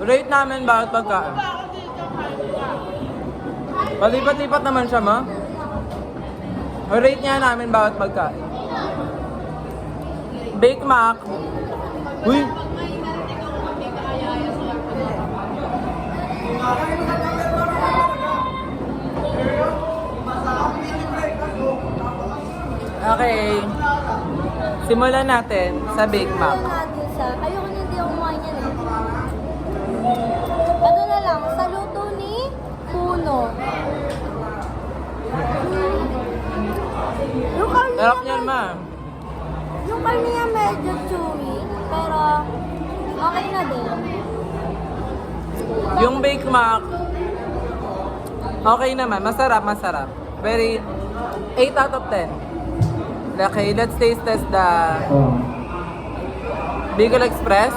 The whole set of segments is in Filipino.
Rate namin bawat pagkain. Palipat-lipat naman siya, ma. Rate niya namin bawat pagkain. Bake Mac. Uy! Okay. Simulan natin sa Bake Mac. Ayoko na hindi ako kumain yan eh. Ano na lang, sa luto ni Puno. Yung karne Sarap niya, niyan, ma. yung karne niya medyo chewy, pero okay na din. Yung Bake Mac, okay naman. Masarap, masarap. Very 8 out of 10. Okay, let's taste test the Bicol Express.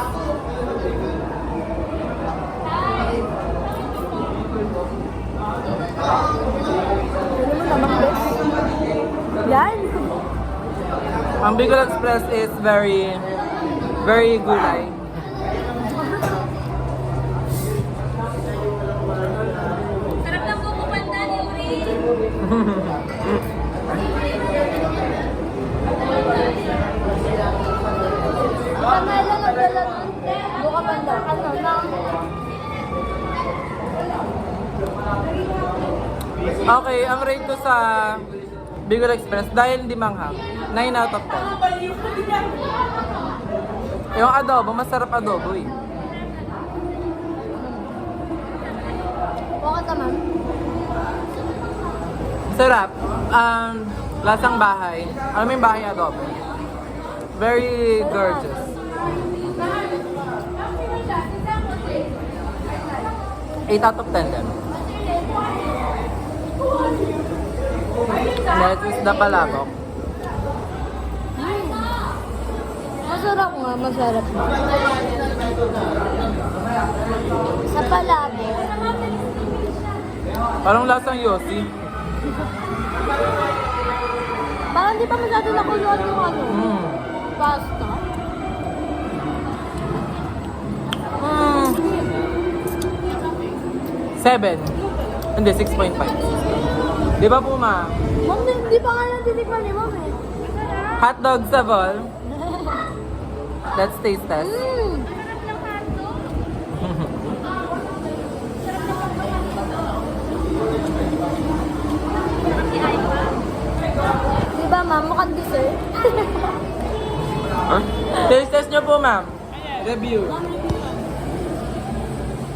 Ano mo naman, bes? Yan! Ang Bicol Express is very, very gulay. Sarap ng buko pandan, Yuri! Pamela lang dala nun. Buka pandan. Ano na? Okay, ang rate ko sa Bicol Express, dahil hindi manghang, 9 out of 10. Yung adobo, masarap adobo eh. Buka ka, ma'am. Sarap. Lasang bahay. Alam mo yung bahay adobo? Very gorgeous. Eight out of 10 din. Next is the palabok. Masarap nga, masarap nga. Sa palabo. Parang lasang yosi. Parang di pa masyado nakuluan yung ano. Pasta. 7. Hindi, 6.5. Di ba po, ma? Ma'am, di pa nga lang tinikman ni ma'am eh. Hotdog sa ball. Let's taste test. Di ba ma'am, mukhang dessert? Taste test nyo po, ma'am. Review.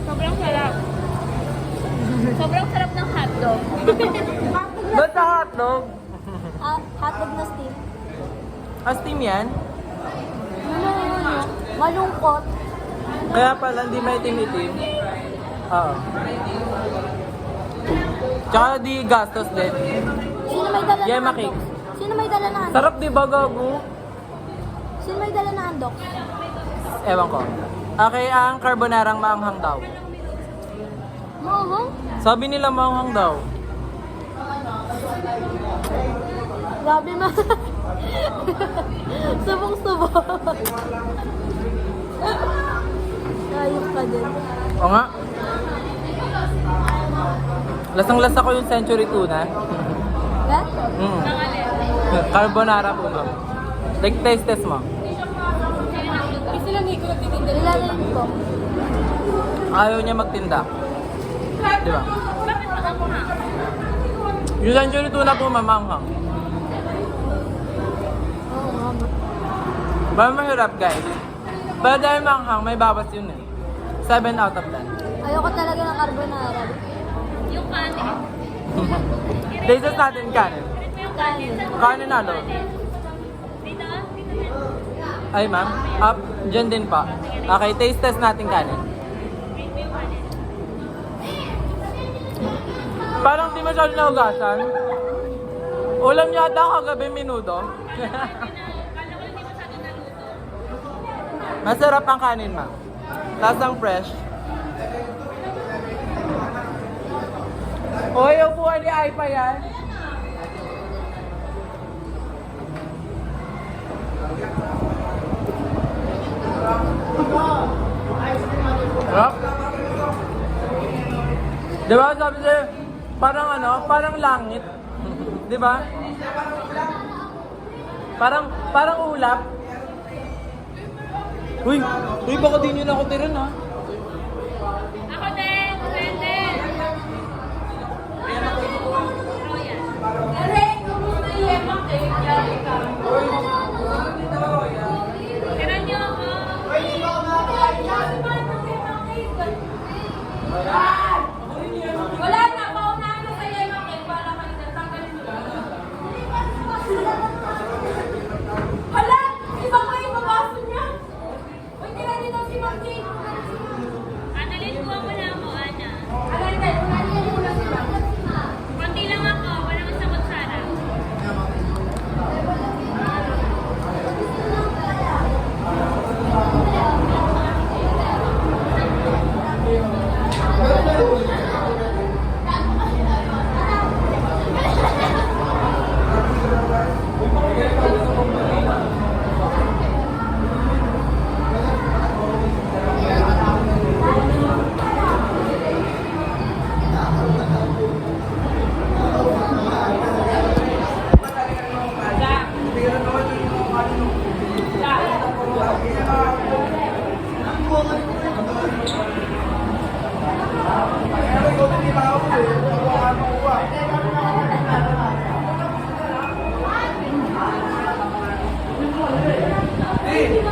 Sobrang sarap. Sobrang sarap ng hotdog. Ba't sa hotdog? Hotdog na steam. Steam yan? Ano, malungkot. Kaya pala, hindi may itim-itim. Oo. Tsaka di gastos din. Sino may dala Yema na cake. handok? Sino may dala na handok? Sarap di ba, gago? Sino may dala na handok? Ewan ko. Okay, ang carbonarang maanghang daw. Mohong? Sabi nila maanghang daw. Grabe ma. Subong-subong. Ayos ka din. O nga. Lasang-lasa ko yung century tuna. Eh? Carbonara po, ma'am. Like, taste test mo. Ilalagay ko. Ayaw niya magtinda. Di ba? Bakit ako ha? Yung century tuna po, ma'am, maanghang. Oo nga ma. Parang mahirap, guys. Pero dahil maanghang, may bawas yun eh. 7 out of 10. Ayoko talaga ng carbonara. Yung kanin. Taste test natin kanin. Kanin. Kanin na, lo. Dito? Ay, ma'am. Up. Diyan din pa. Okay, taste test natin kanin. Parang di masyado nahugasan. Ulam yata kagabi minuto. Masarap ang kanin, ma'am. Lasang fresh. Hoy, upuan ni Ay pa yan. Sarap. Di ba? Sabi sa'yo, parang ano, parang langit. Di ba? Parang ulap. Uy, baka di nyo na ako tiran ha. Ako din! Pwede! Tiran niyo ako! Wala na, paunahan na sa yellow cake para tanggalin mo lang. Hala! Iba ko yung babaso niya! Uy, tira dito si Ma'am Jane. Annalyn, kuha mo na ako, Ana. Alay, tayo. Unahin mo na si Ma'am. Konti lang ako. Wala mang sabot Sara. Hey,